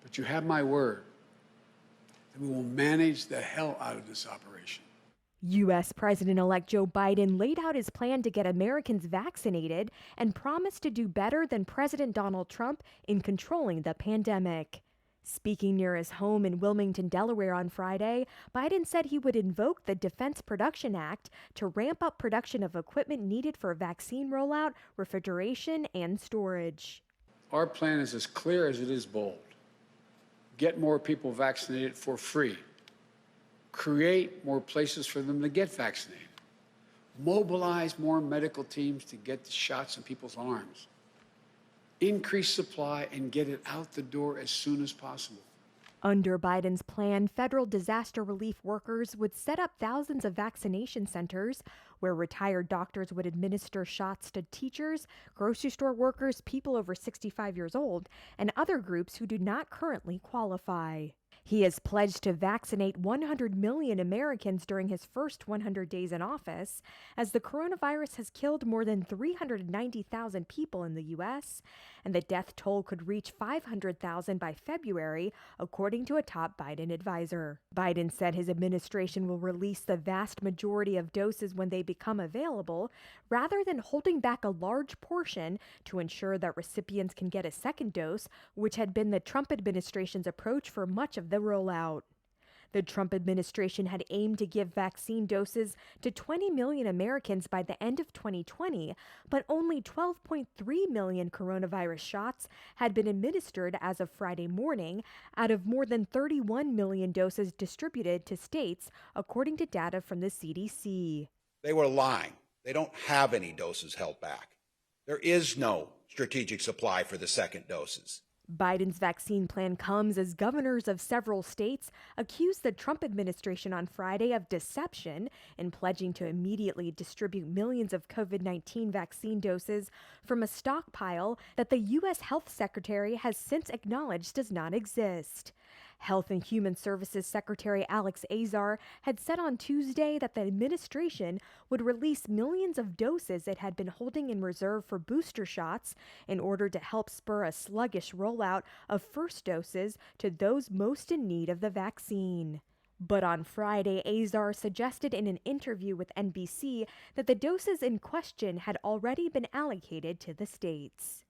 But you have my word that we will manage the hell out of this operation. U.S. President-elect Joe Biden laid out his plan to get Americans vaccinated and promised to do better than President Donald Trump in controlling the pandemic. Speaking near his home in Wilmington, Delaware on Friday, Biden said he would invoke the Defense Production Act to ramp up production of equipment needed for vaccine rollout, refrigeration, and storage. Our plan is as clear as it is bold. Get more people vaccinated for free. Create more places for them to get vaccinated. Mobilize more medical teams to get the shots in people's arms. Increase supply and get it out the door as soon as possible. Under Biden's plan, federal disaster relief workers would set up thousands of vaccination centers where retired doctors would administer shots to teachers, grocery store workers, people over 65 years old, and other groups who do not currently qualify. He has pledged to vaccinate 100 million Americans during his first 100 days in office, as the coronavirus has killed more than 390,000 people in the U.S., and the death toll could reach 500,000 by February, according to a top Biden advisor. Biden said his administration will release the vast majority of doses when they become available, rather than holding back a large portion to ensure that recipients can get a second dose, which had been the Trump administration's approach for much of the rollout. The Trump administration had aimed to give vaccine doses to 20 million Americans by the end of 2020, but only 12.3 million coronavirus shots had been administered as of Friday morning, out of more than 31 million doses distributed to states, according to data from the CDC. They were lying. They don't have any doses held back. There is no strategic supply for the second doses. Biden's vaccine plan comes as governors of several states accused the Trump administration on Friday of deception in pledging to immediately distribute millions of COVID-19 vaccine doses from a stockpile that the U.S. Health Secretary has since acknowledged does not exist. Health and Human Services Secretary Alex Azar had said on Tuesday that the administration would release millions of doses it had been holding in reserve for booster shots in order to help spur a sluggish rollout of first doses to those most in need of the vaccine. But on Friday, Azar suggested in an interview with NBC that the doses in question had already been allocated to the states.